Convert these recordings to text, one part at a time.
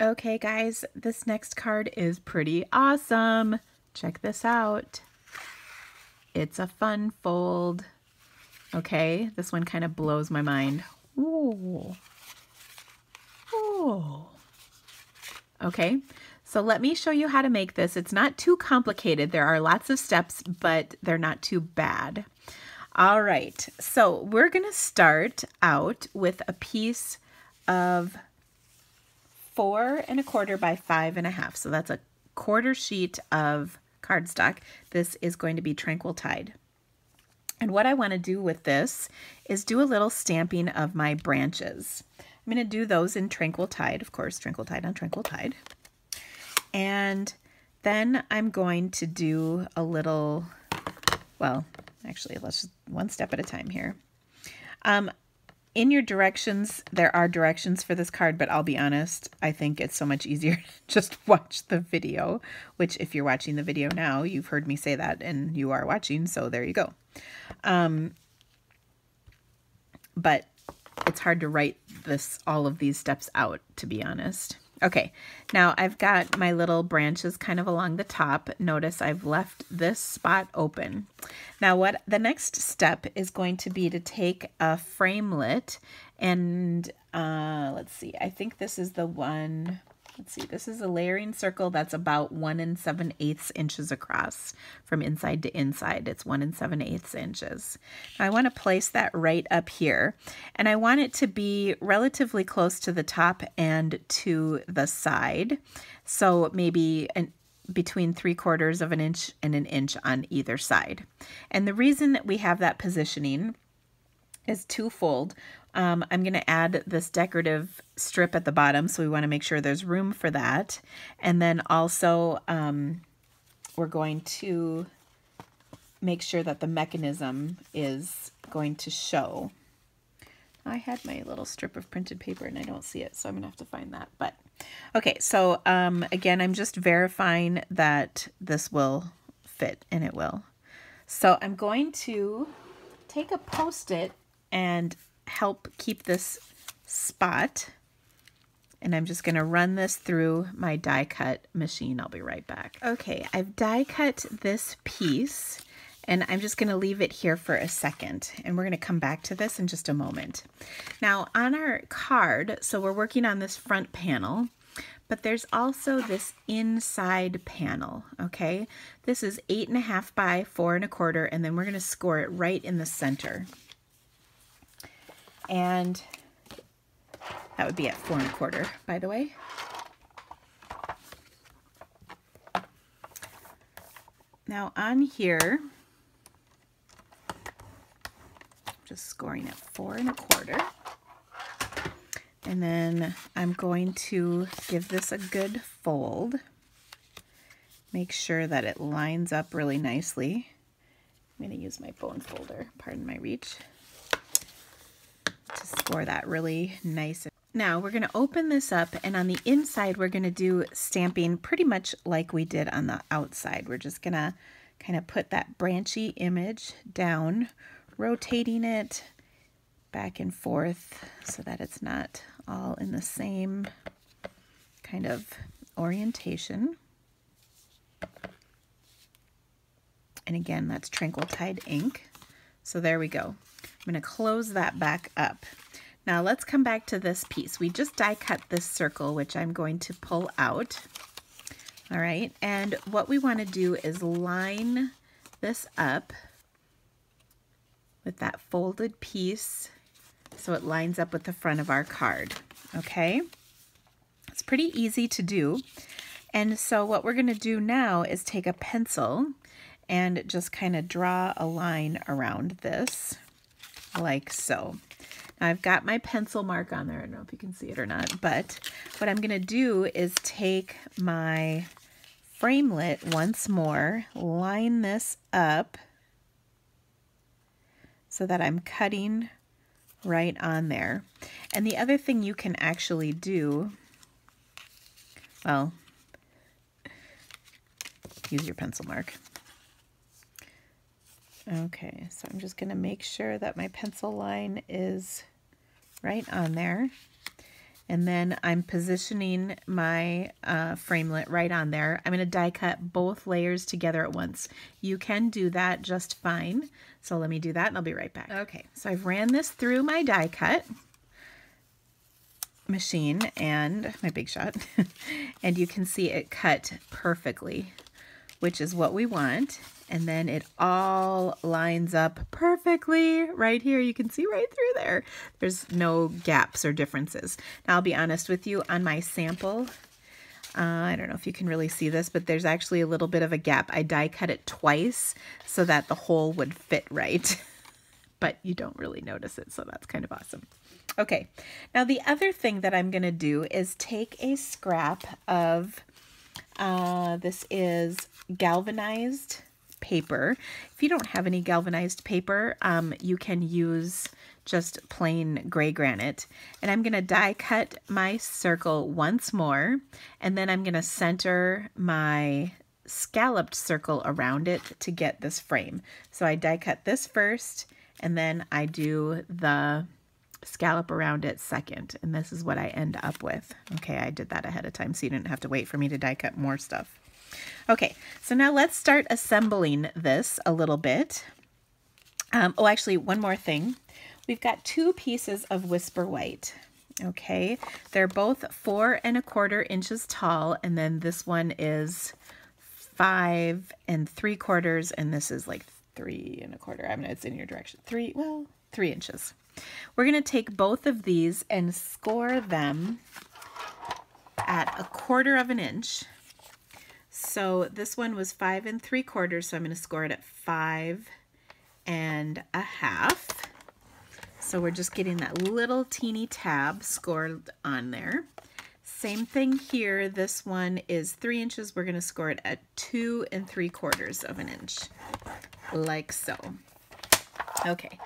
Okay guys, this next card is pretty awesome. Check this out. It's a fun fold. Okay, this one kind of blows my mind. Ooh. Ooh. Okay, so let me show you how to make this. It's not too complicated. There are lots of steps, but they're not too bad. All right, so we're gonna start out with a piece of 4 1/4 by 5 1/2. So that's a quarter sheet of cardstock. This is going to be Tranquil Tide. And what I want to do with this is do a little stamping of my branches. I'm going to do those in Tranquil Tide, of course, Tranquil Tide on Tranquil Tide. And then I'm going to do a little, well, actually, let's just one step at a time here. In your directions, there are directions for this card, but I'll be honest, I think it's so much easier to just watch the video, which if you're watching the video now, you've heard me say that and you are watching, so there you go. But it's hard to write all of these steps out, to be honest. Okay, now I've got my little branches kind of along the top. Notice I've left this spot open. Now what the next step is going to be to take a framelit and let's see, I think this is the one, let's see, this is a layering circle that's about 1 7/8 inches across from inside to inside. It's 1 7/8 inches. Now I want to place that right up here, and I want it to be relatively close to the top and to the side. So maybe between 3/4 of an inch and an inch on either side. And the reason that we have that positioning is twofold. I'm going to add this decorative strip at the bottom, so we want to make sure there's room for that. And then also we're going to make sure that the mechanism is going to show. I had my little strip of printed paper and I don't see it, so I'm going to have to find that. But okay, so again, I'm just verifying that this will fit, and it will. So I'm going to take a Post-it and help keep this spot, and I'm just going to run this through my die cut machine. I'll be right back. Okay, I've die cut this piece, and I'm just going to leave it here for a second, and we're going to come back to this in just a moment. Now on our card, so we're working on this front panel, but there's also this inside panel, okay? This is 8 1/2 by 4 1/4, and then we're going to score it right in the center. And that would be at 4 1/4, by the way. Now on here, just scoring at 4 1/4. And then I'm going to give this a good fold. Make sure that it lines up really nicely. I'm going to use my bone folder, pardon my reach, to score that really nice. Now we're going to open this up, and on the inside we're going to do stamping pretty much like we did on the outside. We're just going to kind of put that branchy image down, rotating it back and forth so that it's not all in the same kind of orientation. And again, that's Tranquil Tide ink. So there we go. I'm going to close that back up. Now let's come back to this piece. We just die cut this circle, which I'm going to pull out. All right, and what we want to do is line this up with that folded piece so it lines up with the front of our card, okay? It's pretty easy to do. And so what we're going to do now is take a pencil and just kind of draw a line around this, like so. Now I've got my pencil mark on there. I don't know if you can see it or not, but what I'm going to do is take my framelit once more, line this up so that I'm cutting right on there. And the other thing you can actually do, well, use your pencil mark. Okay, so I'm just going to make sure that my pencil line is right on there. And then I'm positioning my framelit right on there. I'm going to die cut both layers together at once. You can do that just fine. So let me do that and I'll be right back. Okay, so I've ran this through my die cut machine and my Big Shot, and you can see it cut perfectly, which is what we want. And then it all lines up perfectly right here. You can see right through there. There's no gaps or differences. Now, I'll be honest with you, on my sample, I don't know if you can really see this, but there's actually a little bit of a gap. I die cut it twice so that the hole would fit right, but you don't really notice it, so that's kind of awesome. Okay, now the other thing that I'm gonna do is take a scrap of, this is galvanized paper. If you don't have any galvanized paper, you can use just plain gray granite. And I'm gonna die cut my circle once more, and then I'm gonna center my scalloped circle around it to get this frame. So I die cut this first, and then I do the scallop around it second, and this is what I end up with. Okay, I did that ahead of time so you didn't have to wait for me to die cut more stuff. Okay, so now let's start assembling this a little bit. Oh, actually, one more thing. We've got 2 pieces of Whisper White. Okay, they're both 4 1/4 inches tall, and then this one is 5 3/4, and this is like 3 1/4. I mean, it's in your direction. 3 inches. We're going to take both of these and score them at 1/4 inch. So this one was 5 3/4, so I'm going to score it at 5 1/2. So we're just getting that little teeny tab scored on there. Same thing here. This one is 3 inches. We're going to score it at 2 3/4 inch, like so. Okay,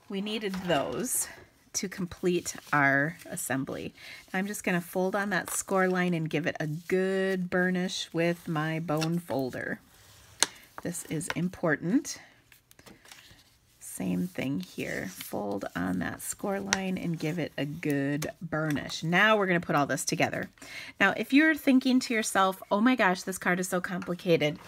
we needed those to complete our assembly. I'm just going to fold on that score line and give it a good burnish with my bone folder. This is important. Same thing here. Fold on that score line and give it a good burnish. Now we're going to put all this together. Now, if you're thinking to yourself, oh my gosh, this card is so complicated,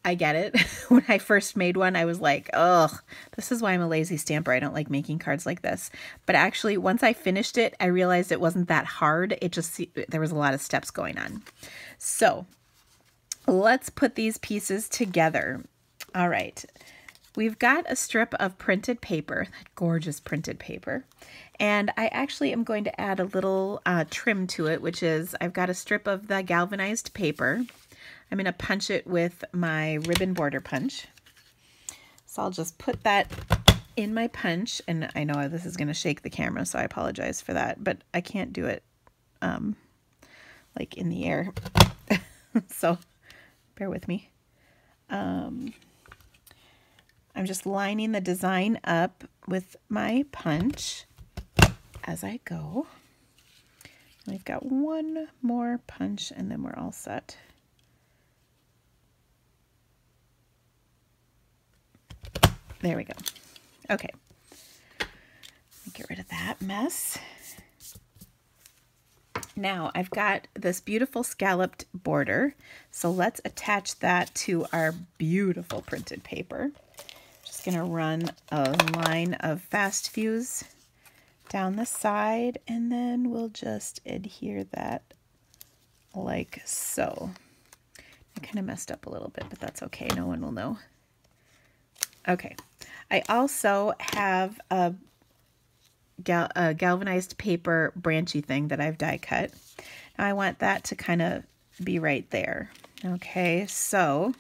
I get it. When I first made one, I was like, ugh, this is why I'm a lazy stamper. I don't like making cards like this. But actually, once I finished it, I realized it wasn't that hard. It just, there was a lot of steps going on. So let's put these pieces together. All right. We've got a strip of printed paper, that gorgeous printed paper. And I actually am going to add a little trim to it, which is I've got a strip of the galvanized paper. I'm going to punch it with my ribbon border punch. So I'll just put that in my punch, and I know this is going to shake the camera, so I apologize for that, but I can't do it like in the air. So bear with me. I'm just lining the design up with my punch as I go. And we've got one more punch and then we're all set. There we go. Okay. Get rid of that mess. Now I've got this beautiful scalloped border. So let's attach that to our beautiful printed paper. Just going to run a line of fast fuse down the side, and then we'll just adhere that like so. I kind of messed up a little bit, but that's okay. No one will know. Okay. I also have a galvanized paper branchy thing that I've die cut. Now I want that to kind of be right there. Okay, so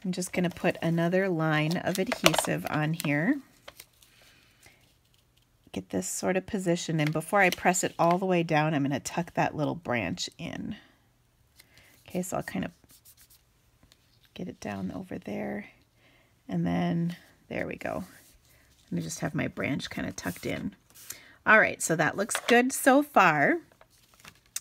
I'm just going to put another line of adhesive on here. Get this sort of position, and before I press it all the way down, I'm going to tuck that little branch in. Okay, so I'll kind of get it down over there, and then there we go. Let me just have my branch kind of tucked in. All right, so that looks good so far.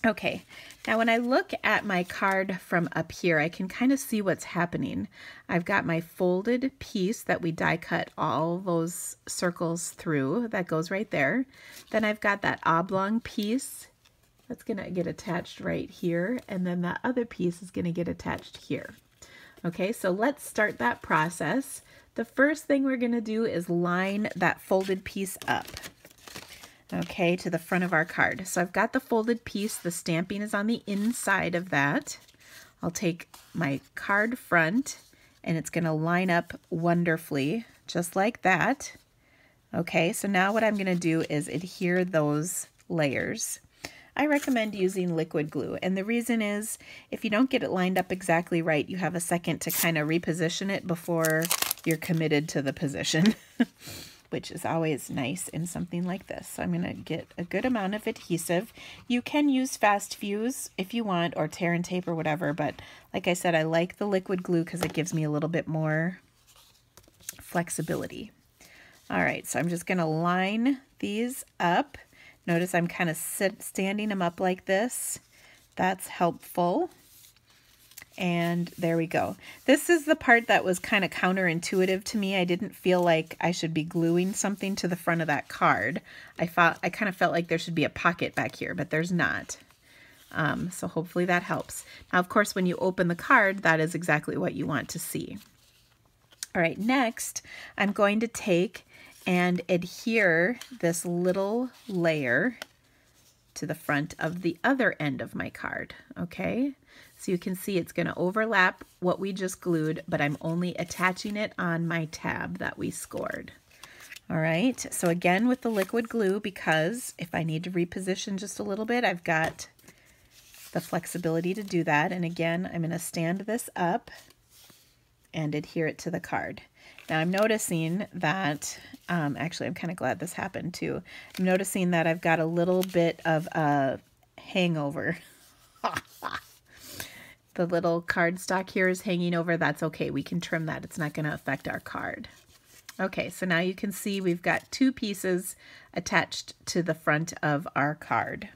Okay, now when I look at my card from up here, I can kind of see what's happening. I've got my folded piece that we die cut all those circles through. That goes right there. Then I've got that oblong piece that's going to get attached right here, and then that other piece is going to get attached here. Okay, so let's start that process. The first thing we're going to do is line that folded piece up, okay, to the front of our card. So I've got the folded piece, the stamping is on the inside of that. I'll take my card front and it's going to line up wonderfully, just like that. Okay, so now what I'm going to do is adhere those layers. I recommend using liquid glue, and the reason is if you don't get it lined up exactly right, you have a second to kind of reposition it before you're committed to the position, which is always nice in something like this. So I'm going to get a good amount of adhesive. You can use fast fuse if you want, or tear and tape or whatever, but like I said, I like the liquid glue because it gives me a little bit more flexibility. All right, so I'm just going to line these up. Notice I'm kind of standing them up like this. That's helpful. And there we go. This is the part that was kind of counterintuitive to me. I didn't feel like I should be gluing something to the front of that card. I kind of felt like there should be a pocket back here, but there's not. So hopefully that helps. Now, of course, when you open the card, that is exactly what you want to see. All right, next, I'm going to take and adhere this little layer to the front of the other end of my card, okay? So you can see it's going to overlap what we just glued, but I'm only attaching it on my tab that we scored. All right, so again with the liquid glue, because if I need to reposition just a little bit, I've got the flexibility to do that. And again, I'm going to stand this up and adhere it to the card. Now I'm noticing that, actually I'm kind of glad this happened too. I'm noticing that I've got a little bit of a hangover. The little cardstock here is hanging over. That's okay. We can trim that. It's not going to affect our card. Okay, so now you can see we've got two pieces attached to the front of our card.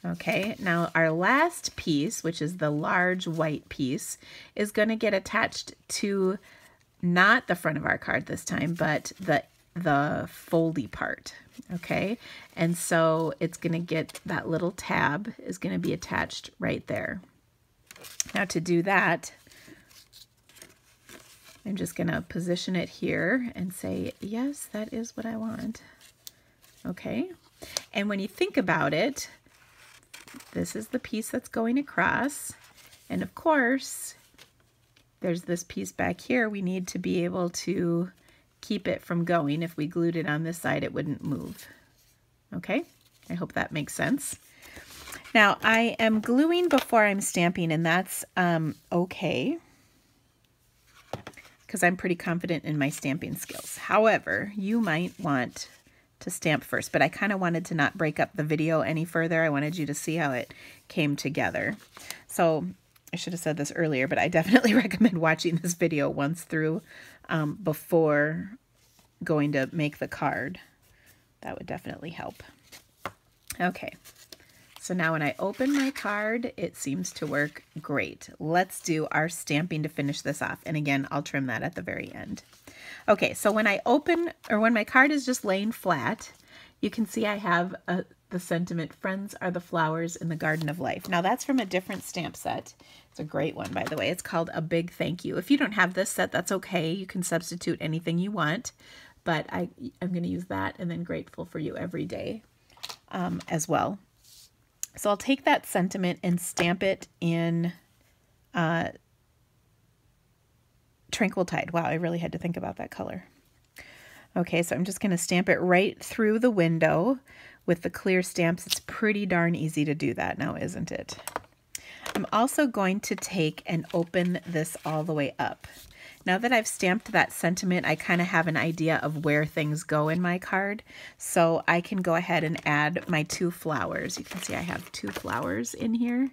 Okay, now our last piece, which is the large white piece, is going to get attached to not the front of our card this time, but the foldy part, okay? And so it's going to get that little tab is going to be attached right there. Now to do that, I'm just going to position it here and say, yes, that is what I want. Okay, and when you think about it, this is the piece that's going across, and of course, there's this piece back here. We need to be able to keep it from going. If we glued it on this side, it wouldn't move. Okay, I hope that makes sense. Now, I am gluing before I'm stamping, and that's okay, because I'm pretty confident in my stamping skills. However, you might want to stamp first, but I kind of wanted to not break up the video any further. I wanted you to see how it came together. So I should have said this earlier, but I definitely recommend watching this video once through before going to make the card. That would definitely help. Okay, so now when I open my card, it seems to work great. Let's do our stamping to finish this off. And again, I'll trim that at the very end. Okay, so when I open, or when my card is just laying flat, you can see I have the sentiment, friends are the flowers in the garden of life. Now that's from a different stamp set. It's a great one, by the way. It's called A Big Thank You. If you don't have this set, that's okay. You can substitute anything you want, but I'm going to use that and then Grateful for You every day as well. So I'll take that sentiment and stamp it in Tranquil Tide. Wow, I really had to think about that color. Okay, so I'm just going to stamp it right through the window with the clear stamps. It's pretty darn easy to do that now, isn't it? I'm also going to take and open this all the way up. Now that I've stamped that sentiment, I kind of have an idea of where things go in my card. So I can go ahead and add my 2 flowers. You can see I have 2 flowers in here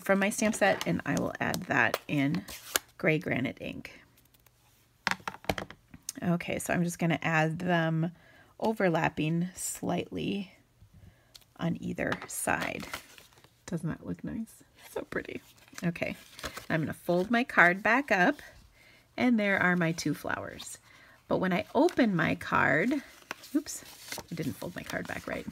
from my stamp set, and I will add that in Gray Granite ink. Okay, so I'm just going to add them overlapping slightly on either side. Doesn't that look nice? So pretty. Okay, I'm going to fold my card back up, and there are my 2 flowers. But when I open my card, oops, I didn't fold my card back right.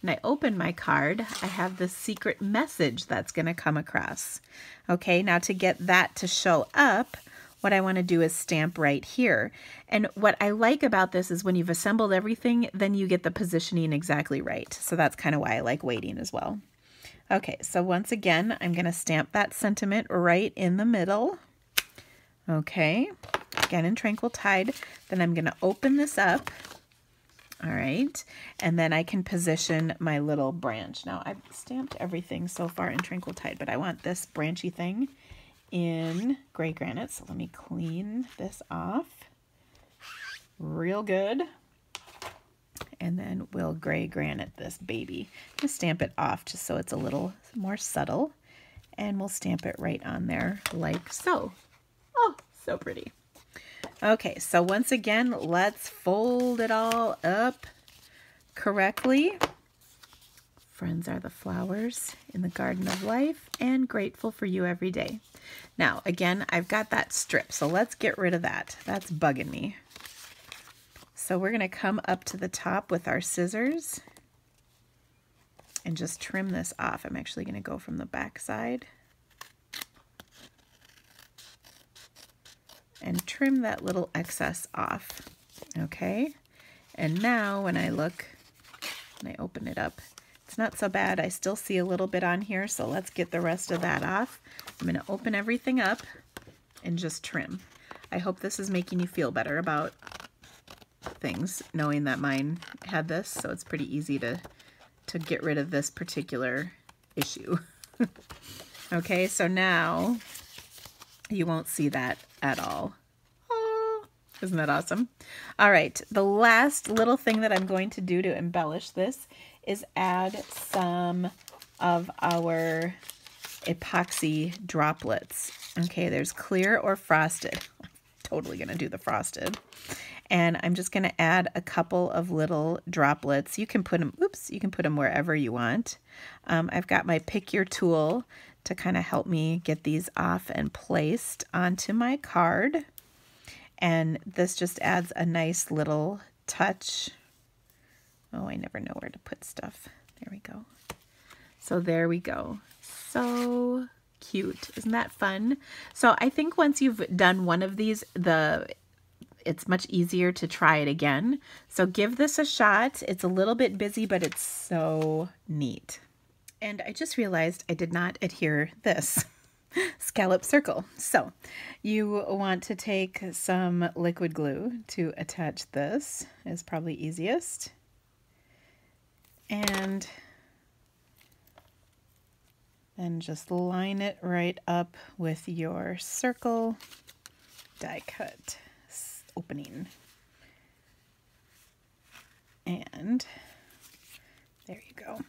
When I open my card, I have this secret message that's going to come across. Okay, now to get that to show up, what I want to do is stamp right here. And what I like about this is when you've assembled everything, then you get the positioning exactly right. So that's kind of why I like waiting as well. Okay, so once again, I'm going to stamp that sentiment right in the middle. Okay, again in Tranquil Tide. Then I'm going to open this up. All right, and then I can position my little branch. Now, I've stamped everything so far in Tranquil Tide, but I want this branchy thing in Gray Granite. So let me clean this off real good. And then we'll Gray Granite this baby. Just stamp it off just so it's a little more subtle. And we'll stamp it right on there like so. Oh, so pretty. Okay, so once again, let's fold it all up correctly. Friends are the flowers in the garden of life, and grateful for you every day. Now, again, I've got that strip, so let's get rid of that. That's bugging me. So we're going to come up to the top with our scissors and just trim this off. I'm actually going to go from the back side and trim that little excess off. Okay, and now when I open it up, it's not so bad. I still see a little bit on here, so let's get the rest of that off. I'm going to open everything up and just trim. I hope this is making you feel better about things, knowing that mine had this, so it's pretty easy to get rid of this particular issue. Okay, so now you won't see that at all. Oh, isn't that awesome? All right, the last little thing that I'm going to do to embellish this is add some of our epoxy droplets. Okay, there's clear or frosted. I'm totally gonna do the frosted. And I'm just gonna add a couple of little droplets. You can put them, you can put them wherever you want. I've got my pick your tool to kind of help me get these off and placed onto my card. And this just adds a nice little touch. Oh, I never know where to put stuff. There we go. So there we go. So cute. Isn't that fun? So I think once you've done one of these, it's much easier to try it again. So give this a shot. It's a little bit busy, but it's so neat. And I just realized I did not adhere this scallop circle. So you want to take some liquid glue to attach this. Is probably easiest. And then just line it right up with your circle die cut opening. And there you go.